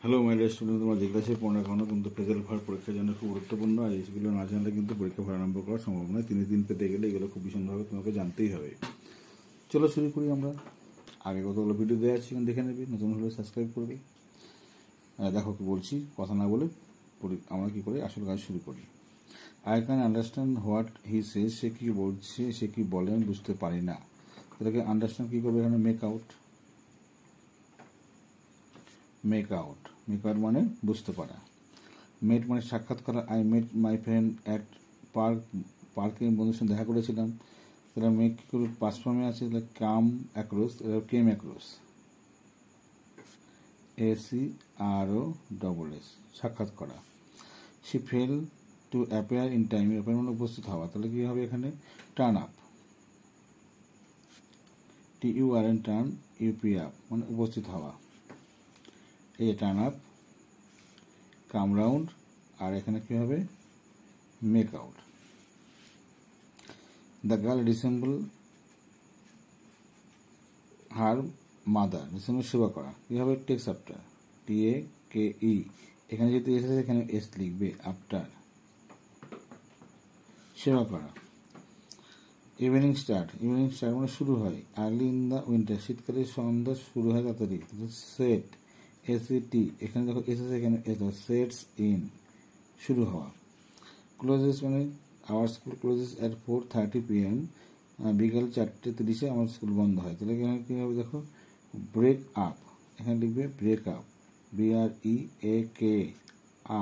Hello my dear student, তোমার জিজ্ঞাসা পড়াশোনা কিন্তু ফেজাল ভার পরীক্ষার জন্য খুব গুরুত্বপূর্ণ। আর এইগুলো না জানলে কিন্তু পরীক্ষা ভার আরম্ভ করা সম্ভব নয়। 3 দিন পেতে গেলে এগুলো খুব ভীষণভাবে তোমাকে জানতেই হবে। চলো শুরু করি। আমরা আগে কতগুলো ভিডিও দেওয়া আছে, দেখে নেবে। নতুন হলে সাবস্ক্রাইব করবে। দেখো কি বলছি, কথা না বলে আমরা কি করি, আসল কাজ শুরু করি। I can understand what he says, সে কি বলছে, সে কি বলে আমি বুঝতে পারি না। এটাকে আন্ডারস্ট্যান্ড কী করবে, এখানে মেক আউট মানে বুঝতে পারা। মেট মানে সাক্ষাৎ করা। I met my friend at পার্কে বন্ধুর সঙ্গে দেখা করেছিলাম। তাহলে মেক কী করে, পাস্ট ফর্মে আছে, তাহলে come across, came across, ACROSS, সাক্ষাৎ করা। She failed to appear in time, appear মানে উপস্থিত হওয়া। তাহলে কী হবে এখানে, turn up, TURN, turn, UP up মানে উপস্থিত হওয়া। এই যে টার্ন আপ, কাম রাউন্ড, আর এখানে কী হবে, make out. The girl resemble her mother, resemble সেবা করা। কী হবে, টেক্স আফটার, TAKE, এখানে যেহেতু এস আছে এখানে এস লিখবে, আফটার, সেবা করা। ইভিনিং স্টার্ট মানে শুরু হয়। আর্লি ইন দ্য উইন্টার, শীতকালে সন্ধ্যা শুরু হয় তাড়াতাড়ি। সেট, SET, এখানে দেখো এস আছে এখানে এস, সেটস ইন, শুরু হওয়া। ক্লোজেস মানে our school clauses at 4:30 PM, বিকাল 4:30 আমার স্কুল বন্ধ হয়। তাহলে এখানে কী হবে, দেখো ব্রেক আপ, এখানে লিখবে ব্রেক আপ, BREAK,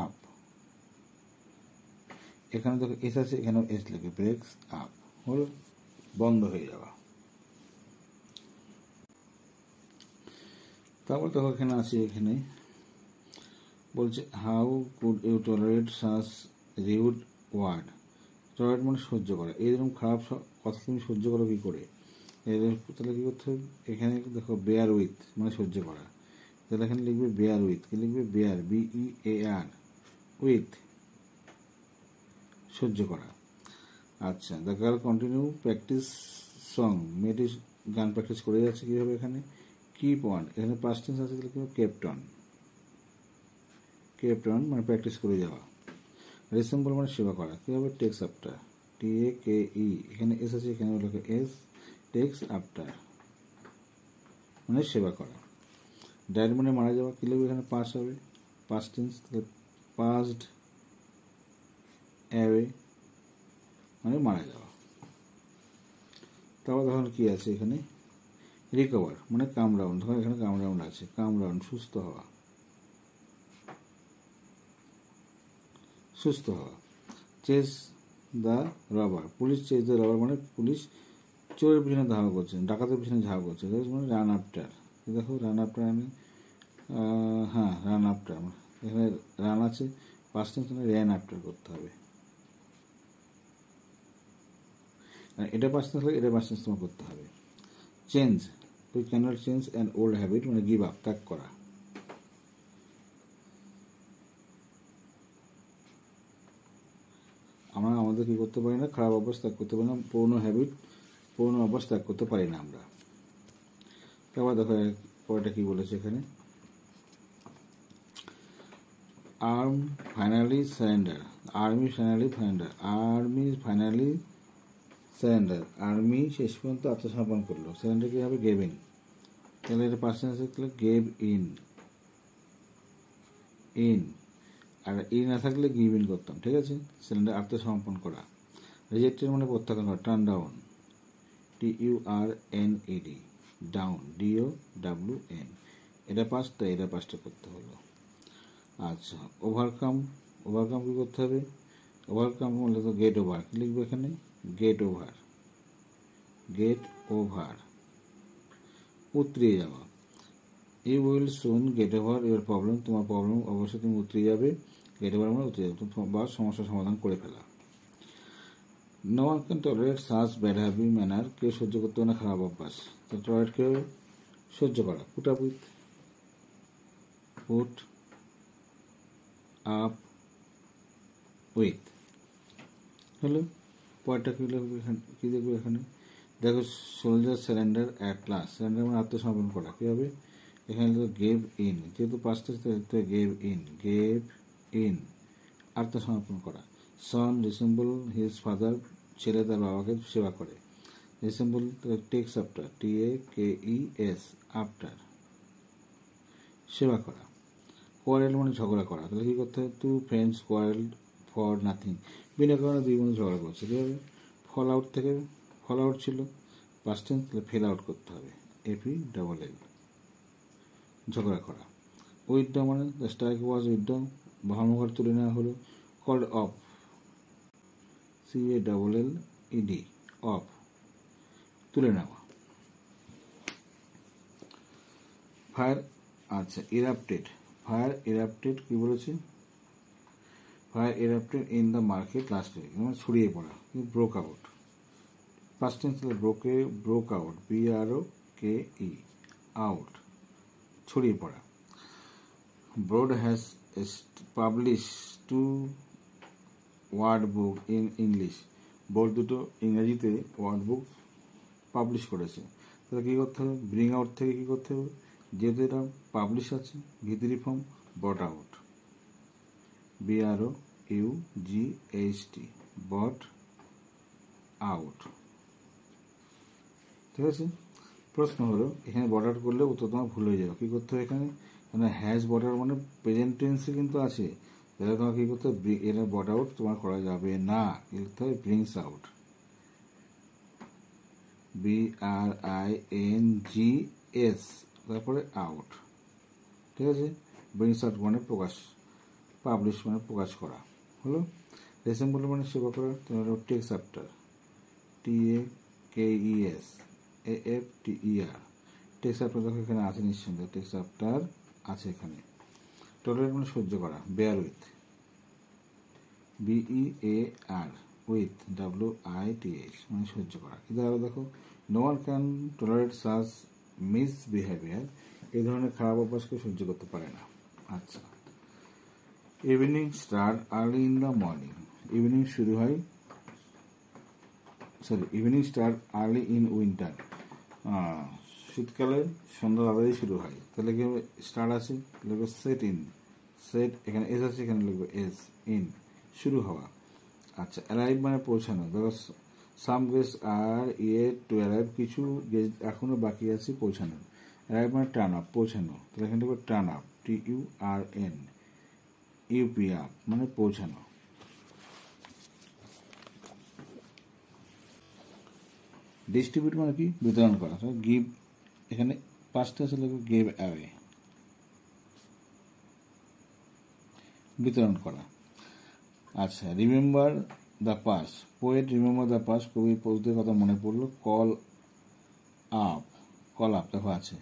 আপ। এখানে দেখো এস আছে এখানেও এস লিখবে, ব্রেকস আপ হলো বন্ধ হয়ে যাওয়া। তারপর দেখো এখানে আছে, এখানে বলছে how could you tolerate such rude word. Tolerate মানে সহ্য করা, এইরকম খারাপ কথা তুমি সহ্য করো কী করে। তাহলে কী করতে হবে, এখানে দেখো বেয়ার উইথ মানে সহ্য করা। তাহলে এখানে লিখবে বেয়ার উইথ, কি লিখবে, বেয়ার, BEAR, উইথ, সহ্য করা। আচ্ছা, the girl continue practice song, মেয়েটি গান প্র্যাকটিস করে যাচ্ছে। কী হবে এখানে, কিপ অন, এখানে পাস্ট টেন্স আছে, তাহলে কী হবে, কেপ্ট অন মানে প্র্যাকটিস করে যাওয়া। রিসেম্বল মানে সেবা করা। কী হবে, টেক্স আফটার, TAKE, এখানে এস আছে এখানে লেখা এস, টেক্স আফটার মানে সেবা করা। ডায়েড মানে মারা যাওয়া। কী লিখবে এখানে, পাস হবে, পাস্ট টেন্স, তাহলে পাস্ট অ্যাওয়ে মানে মারা যাওয়া। তারপর ধরুন কী আছে এখানে, রিকভার মানে কাম রাউন্ড। ধরো এখানে কাম রাউন্ড আছে, কাম রাউন্ড সুস্থ হওয়া, chase the robber, police chase the robber মানে পুলিশ চোরের পিছনে ধাওয়া করছে, ডাকাতের পিছনে ধাওয়া করছে। মানে রান আফটার, দেখো রান আফটার মানে হ্যাঁ রান আফটার, এখানে রান আছে, পাস্ট টেন্স মানে র্যান আফটার করতে হবে। এটা পাস্ট টেন্স হলে এটা পাস্ট টেন্স তোমার করতে হবে। Change, we cannot change an old habit মানে গিভ আপ, ত্যাগ করা। আমরা আমাদের কী করতে পারি না, খারাপ অভ্যাস ত্যাগ করতে পারি না, পুরনো অভ্যাস ত্যাগ করতে পারি না আমরা। তারপর দেখো পরেটা কী বলেছে এখানে, আর্মি ফাইনালি সারেন্ডার, আর্মি শেষ পর্যন্ত আত্মসমর্পণ করলো। সারেন্ডার কী হবে, গেভ ইন, তাহলে এটা পার্সেন্ট আছে, তাহলে গেভ ইন, আর না থাকলে গিভ ইন করতাম, ঠিক আছে। সিলিন্ডার আত্মসমর্পণ করা। রিজেক্টেড মানে প্রত্যাখ্যান করা, turn down, TURNED, down, DOWN, এটা পাস্ট, তাই এটা পাস্টে করতে হলো। আচ্ছা, ওভারকাম কী করতে হবে, ওভারকাম বললে তো গেট ওভার, কী লিখবে এখানে, গেট ওভার, উতরিয়ে যাওয়া। You will soon get over your problem, তোমার প্রবলেম অবশ্যই তুমি উতরে যাবে। গেট ওভার মানে উতরে যাবে, বা সমস্যার সমাধান করে ফেলা। No one can tolerate such bad habit manner, কেউ সহ্য করতে পারে না খারাপ অভ্যাস। তো টলারেট কেউ সহ্য করা, পুট আপ উইথ হলো। পয়েন্টটা কী লিখবে এখানে, কী দেখবে এখানে, দেখো soldier surrender at last, surrender মানে আত্মসমর্পণ করা। কী হবে, এখানে লিখবো গেভ ইন, যেহেতু পাঁচটা গেভ ইন আত্মসমর্পণ করা। সন রিসেম্বল হিজ ফাদার, ছেলে তার বাবাকে সেবা করে। Resemble takes after, TAKES after, সেবা করা। কোয়ারেল মানে ঝগড়া করা, তাহলে কী করতে হবে? Two friends quarrel for nothing, বিনা কারণে দুই বন্ধু ঝগড়া করছে। কীভাবে? ফল আউট থেকে, ফল আউট ছিল পাস্ট টেন্স, তাহলে ফেল আউট করতে হবে, FELL, ঝগড়া করা। উইথড্র মানে দ্য স্ট্রাইক ওয়াজ উইথড্র, ধর্মঘট তুলে নেওয়া হলো। কল্ড অফ, CALLED, অফ, তুলে নেওয়া। ফায়ার, আচ্ছা ইরাপ্টেড, ফায়ার ইরাপ্টেড কী বলেছে? Fire erupted in the market last week, মানে ছড়িয়ে পড়া, broke out. Past tense broke out, BROKE, out, ছড়িয়ে পড়া। Brad has publish 2 word book in English, বোর্ড দুটো ইংরেজিতে ওয়ার্ড বুক পাবলিশ করেছে। তাহলে কী করতে হবে? ব্রিং আউট থেকে কী করতে হবে? যেহেতু এটা পাবলিশ আছে, ভিতরি ফর্ম বট আউট, BROUGHT, বট আউট, ঠিক আছে। প্রশ্ন হলো এখানে বট আউট করলে উত্তর তোমার ভুল হয়ে যাবে। কী করতে হবে এখানে? মানে হ্যাজ বট আউট মানে প্রেজেন্ট টেন্সে কিন্তু আছে, তাহলে তোমার কী করতে হবে? এর বট আউট তোমার করা যাবে না, লিখতে হবে ব্রিংস আউট, BRINGS, তারপরে আউট, ঠিক আছে। ব্রিংস আউট মানে প্রকাশ, পাবলিশ মানে প্রকাশ করা হলো। রিসেম্বল মানে সেবা করা, তাহলে takes after, TAKES AFTER, takes after দেখো এখানে আছে নিশ্চিন্ত, টেক্স আফটার আছে এখানে। টলারেট মানে সহ্য করা, bear with, BEAR, with WITH মানে সহ্য করা। কিন্তু আরও দেখো no one can tolerate such misbehaviour, এই ধরনের খারাপ অভ্যাসকে সহ্য করতে পারে না। আচ্ছা, evening start early in the morning, evening শুরু হয়, evening start early in winter, শীতকালে সন্ধ্যা তাড়াতাড়ি শুরু হয়। তাহলে কি হবে? স্টার্ট আছে, লিখবে সেট ইন, সেট এখানে এস আছে, এখানে লিখবে এস, ইন, শুরু হওয়া। আচ্ছা, অ্যারাইভ মানে পৌঁছানো, দেখো সাম গেস্ট আর টু অ্যারাইভ, কিছু গেস্ট এখনো বাকি আছে পৌঁছানো। অ্যারাইভ মানে টার্ন আপ, পৌঁছানো, তাহলে এখানে লিখবে টার্ন আপ, TURNUP, আপ মানে পৌঁছানো। ডিস্ট্রিবিউট মানে কি? বিতরণ করা। গিভ এখানে পাঁচটা আছে, লিখবে গিভ অ্যাওয়ে, বিতরণ করা। আচ্ছা, remember the past, poet remember the past, কবির পৌঁছদের কথা মনে পড়লো। কল আপ, দেখো আছে,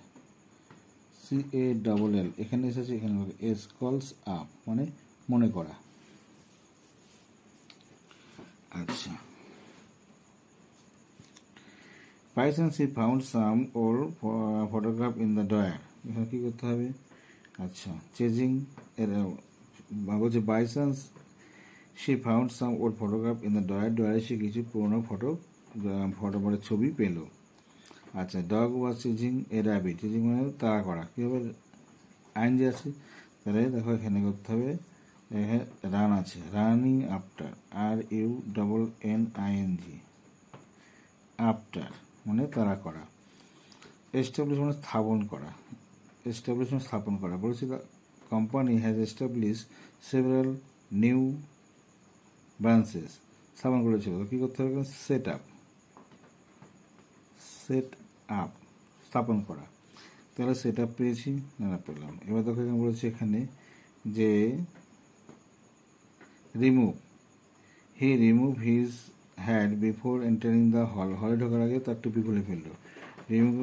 CALL, এখানে এসেছে, এখানে এস, কলস আপ মানে মনে করা। আচ্ছা, by chance he found some old photograph in the drawer, এখানে কী করতে হবে? আচ্ছা, চেজিং, বলছে বাই চান্স সে found some old photograph in the ডয়ারে সে কিছু পুরোনো ফটো মানে ছবি পেল। আচ্ছা, dog was chasing a rabbit, chasing মানে তাড়া করা, কী হবে? আইন যে আছে, তাহলে দেখো এখানে করতে হবে, এখানে রান আছে, রানিং আফটার, RUNNING, আফটার মানে তাড়া করা। এস্টাবলিশ মানে স্থাপন করা, স্থাপন করা। বলেছি the company has establish several new branches, স্থাপন করেছিল। কী করতে হবে? সেট আপ, স্থাপন করা। তাহলে সেট আপ পেয়েছি, না পেলাম। এবার দেখো এখানে বলেছে এখানে যে remove, he remove his had before entering the hall, হলে ঢোকার আগে তার টুপি খুলে ফেললো। রিমুভ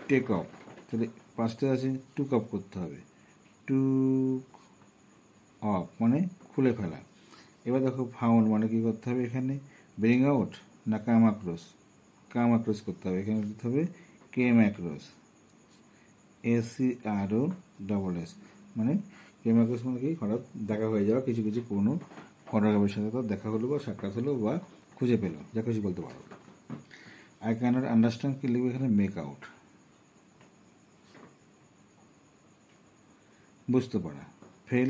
টেক অফ, তাহলে পাঁচটা আছে, টুক অফ করতে হবে, টুক অফ মানে খুলে ফেলা। এবার দেখো ফাউন্ড মানে কী করতে হবে? এখানে ব্রিং আউট না কাম অ্যাক্রস, করতে হবে, এখানে করতে হবে কেম অ্যাক্রস, ACROSS, মানে কেম অ্যাক্রস মানে কি? হঠাৎ দেখা হয়ে যাওয়া, কিছু কিছু পুরনো ফটোগ্রাফের সাথে তার দেখা হলো বা সাক্ষাৎ হলো বা খুঁজে পেলো, যা খুশি বলতে পারো। আই ক্যানট আন্ডারস্ট্যান্ড কি লিখবে? এখানে মেক আউট, বুঝতে পারা। ফেল,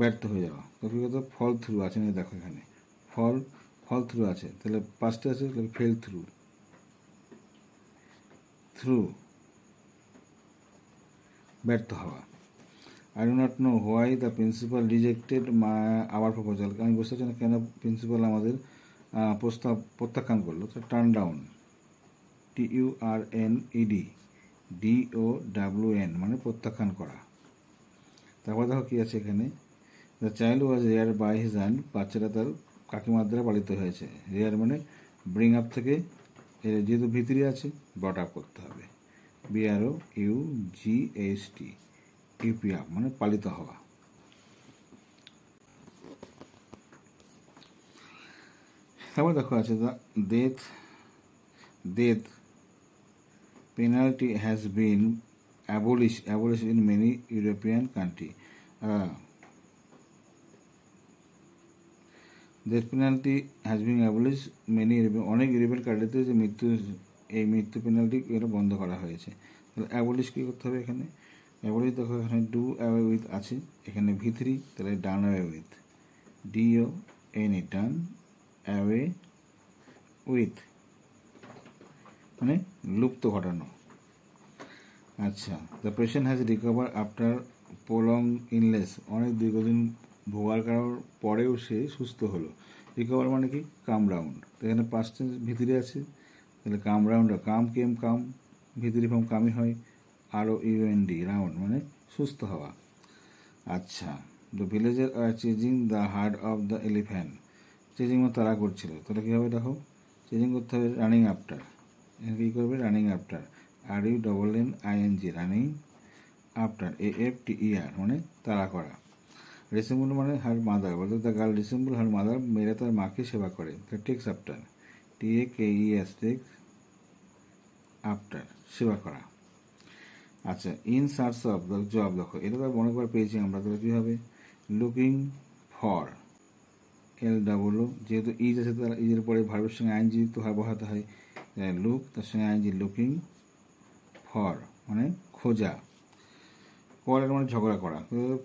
ব্যর্থ হয়ে যাওয়া। তো কী কথা, ফল থ্রু আছে না, দেখো এখানে ফল থ্রু আছে, তাহলে পাঁচটা আছে, তাহলে ফেল থ্রু, ব্যর্থ হওয়া। I do not know why the principal rejected our proposal. আমি বুঝতে পারছি না কেন প্রিন্সিপাল আমাদের প্রস্তাব প্রত্যাখ্যান করলো। তো টার্ন ডাউন, TURNED DOWN মানে প্রত্যাখ্যান করা। তারপর দেখো কী আছে এখানে, the child was rear by his hand, বাচ্চাটা তার কাকিমার দ্বারা পালিত হয়েছে। রেয়ার মানে ব্রিং আপ থেকে, যেহেতু ভিতরে আছে ব্রট আপ করতে হবে, BROUGHT, ইউপি আপ মানে পালিত হওয়া। তারপর দেখো আছে the death penalty has been abolished in many European country. Death penalty has been abolished many অনেক ইউরোপিয়ান কান্ট্রিতে যে মৃত্যু পেনাল্টি এটা বন্ধ করা হয়েছে। তাহলে অ্যাবলিশ কী করতে হবে এখানে, অ্যাবলিশ দেখো এখানে ডু অ্যাওয়ে উইথ আছে, এখানে ভিতরি, তাহলে done away with, DONE done, away with মানে লুপ্ত ঘটানো। আচ্ছা, the patient has recover after prolong illness, অনেক দীর্ঘদিন ভোগার কারণ পরেও সে সুস্থ হলো। রিকভার মানে কি, কাম রাউন্ড, এখানে পাঁচটা ভিতরে আছে, তাহলে কাম রাউন্ড, কাম ভিতরি ফর্ম কামই হয়, ROUND রাউন্ড মানে সুস্থ হওয়া। আচ্ছা, the villager R chasing the hard of the elephant, chasing তারা করছিল, তাহলে কী হবে দেখো, চেজিং করতে হবে রানিং আফটার, কী করবে running after, RUNNING running after, AFTER মানে তাড়া করা। রিসেম্বল মানে হার মাদার, বলতে the girl resemble her mother, মেয়েরা তার মাকে সেবা করে, takes after, TAKES takes after সেবা করা। আচ্ছা, in search of the job, দেখো এটা তো অনেকবার পেয়েছি আমরা, তাহলে কী হবে লুকিং ফর, LOO, যেহেতু ইজ আছে তাহলে ইজের পরে ভার্বের সঙ্গে আইনজি তো বসাতে হয়, লুক তার সঙ্গে আইনজি, লুকিং ফর মানে খোঁজা, কোয়ারের মানে ঝগড়া করা।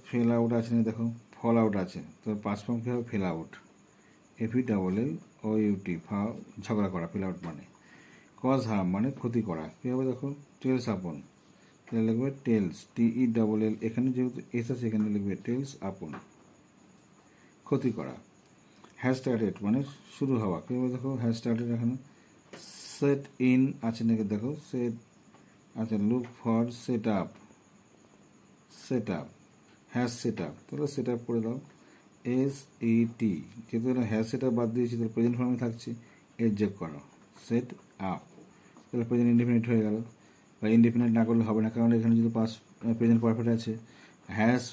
ফেল আউট আছে না, দেখো ফল আউট আছে, তো পাঁচ ফর্ম কী হবে ফেল আউট, FELLOUT, ঝগড়া করা, ফেল আউট মানে। কজ হার্ম মানে ক্ষতি করা, কী হবে দেখো টেলস আপন, তাহলে লিখবে টেলস, TELL, এখানে যেহেতু এস আছে এখানে লিখবে টেলস আপন, ক্ষতি করা। হ্যাজ স্টার্টেড মানে শুরু হওয়া, কী হবে দেখো হ্যাজ স্টার্টেড, এখানে সেট ইন আছে নাকি দেখো সেট, আচ্ছা look for set up has set up, তাহলে সেট আপ করে দাও, SET, যেহেতু হ্যাজ সেট আপ বাদ দিয়েছি তাহলে প্রেজেন্ট ফর্মে থাকছে, এর যোগ করো সেট আপ, তাহলে প্রেজেন্ট ইনডিফিনিট হয়ে গেল, বা ইনডিফিনিট না করলে হবে না, কারণ এখানে যদি পাস প্রেজেন্ট পারফেক্ট আছে, হ্যাজ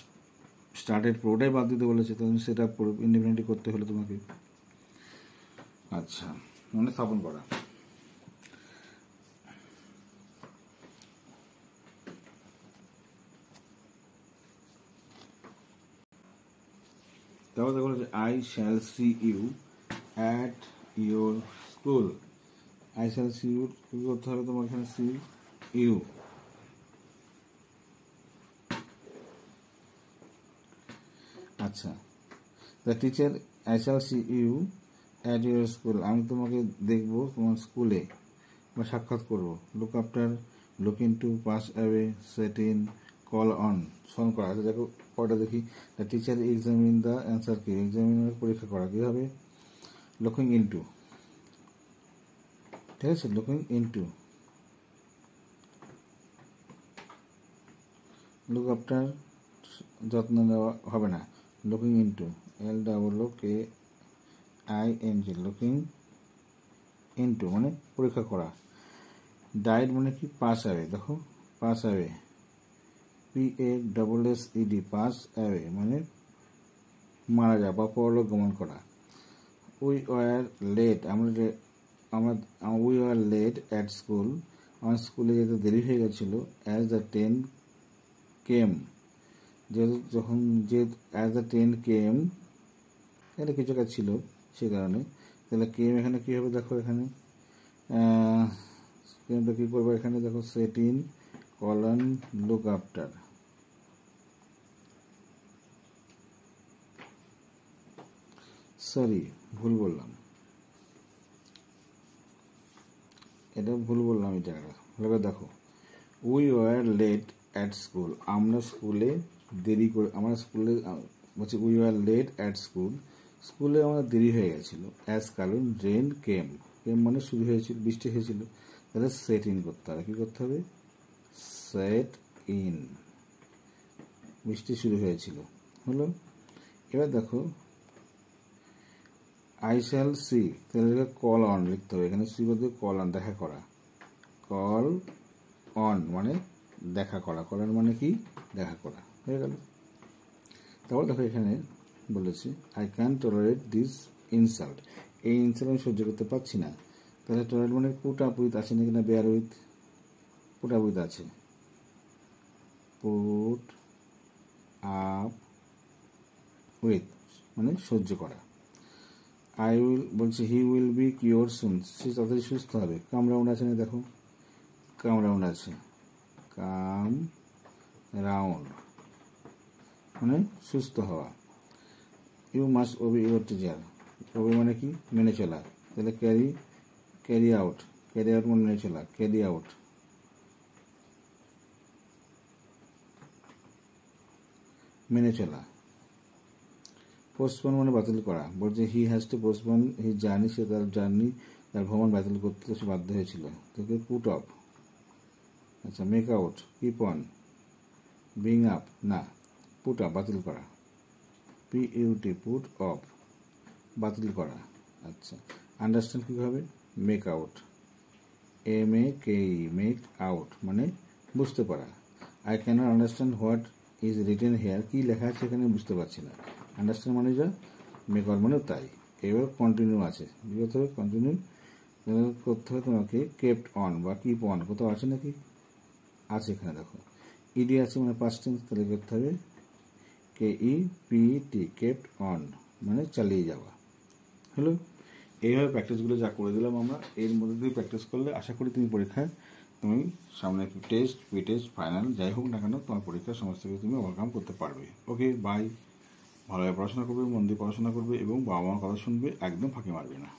স্টার্টেড পুরোটাই বাদ দিতে বলেছে, তখন সেট আপ ইনডিফিনিটি করতে হলে তোমাকে। আচ্ছা, মানে স্থাপন করা। তারপর দেখো I shall see you at your school, I shall see you কী করতে হবে তোমার এখানে, সি ইউ, আচ্ছা the teacher, I shall see you at your school, আমি তোমাকে দেখবো তোমার স্কুলে বা সাক্ষাৎ করবো। Look after, look into, pass away, set in, call on, স্মরণ করা। আচ্ছা দেখো পরটা দেখি, the teacher examine the answer কি, এক্সামিনার পরীক্ষা করা, কী হবে লুকিং ইনটু, ঠিক আছে লুকিং ইনটু। লুক আফটার যত্ন নেওয়া হবে না, looking into, LOOKING, looking into মানে পরীক্ষা করা। ডায়েট মানে কি, পাস অ্যাওয়ে, দেখো pass away, PASSED, pass away মানে মারা যাওয়া বা পরলোক গমন করা। We were late, we were late at school, আমার স্কুলে যেতে দেরি হয়ে গেছিলো। As the train came, as the train came, এটা কিছু কাজ ছিল সে কারণে, তাহলে কেম এখানে কী হবে দেখো, এখানে কেমটা কী করবো এখানে দেখো set in, colon, look after, sorry, ভুল বললাম, এটা ভুল বললাম। এই জায়গাটা ভালো করে দেখো। We were late at school, আমরা স্কুলে দেরি করে, আমরা স্কুলে বলছি we were late at school, স্কুলে আমরা দেরি হয়ে গেছিল। অ্যাজ কারণ রেন কেম, কেম মানে শুরু হয়েছিল, বৃষ্টি হয়েছিল। তাহলে সেট ইন করতে হবে। কী করতে হবে? সেট ইন, বৃষ্টি শুরু হয়েছিল, হলো। এবার দেখো আই শ্যাল সি, তাহলে কল অন লিখতে হবে। এখানে সি বলতে কল অন, দেখা করা। কল অন মানে দেখা করা, কল অন মানে কি? দেখা করা, হয়ে গেল। তারপর দেখো এখানে বলেছে I can tolerate this insult, এই ইনসাল্ট আমি সহ্য করতে পারছি না। তাহলে টলারেট মানে পুট আপ উইথ আছে নাকি না bear with? Put up with আছে, পুট আপ উইথ মানে সহ্য করা। আই উইল বলছে he will be cure soon, সে তাড়াতাড়ি সুস্থ হবে। কাম রাউন্ড আছে না, দেখো কাম রাউন্ড আছে, কাম রাউন্ড মানে সুস্থ হওয়া। You must obey your teacher, obey মানে কি? মেনে চলা। তাহলে carry, carry out, carry out মানে মেনে চলা, ক্যারি আউট, মেনে চলা। পোস্টপোন মানে বাতিল করা, বলছে he has to postpone he journey, সে তার জার্নি, তার ভ্রমণ বাতিল করতে সে বাধ্য হয়েছিল। তোকে পুট অফ, আচ্ছা make out, keep on, bring up না, পুট আপ বাতিল করা, পিইউটি পুট অফ বাতিল করা। আচ্ছা আন্ডারস্ট্যান্ড কী হবে? Make out, MAKE make out মানে বুঝতে পারা। I cannot understand what is written here, কী লেখা আছে এখানে বুঝতে পারছি না। আন্ডারস্ট্যান্ড মানে যা, মেক আউট মানে তাই। এবার কন্টিনিউ আছে, করতে হবে কন্টিনিউ করতে হবে তোমাকে। কেপ্ট অন বা কিপ অন কোথাও আছে নাকি? আছে, এখানে দেখো ইডি আছে মানে পাস্ট টেন্স, তাহলে করতে হবে KEPT, কেপ্ট অন মানে চালিয়ে যাওয়া, হলো। এইভাবে প্র্যাকটিসগুলো যা করে দিলাম আমরা, এর মধ্যে দিয়ে প্র্যাকটিস করলে আশা করি তুমি পরীক্ষায়, তুমি সামনে একটু টেস্ট, টেস্ট ফাইনাল যাই হোক না কেন, তোমার পরীক্ষার সমস্ত কিছু তুমি ওভারকাম করতে পারবে। Okay bye. ভালোভাবে পড়াশোনা করবে, মন দিয়ে পড়াশোনা করবে এবং বাবা মার কথা শুনবে, একদম ফাঁকি মারবে না।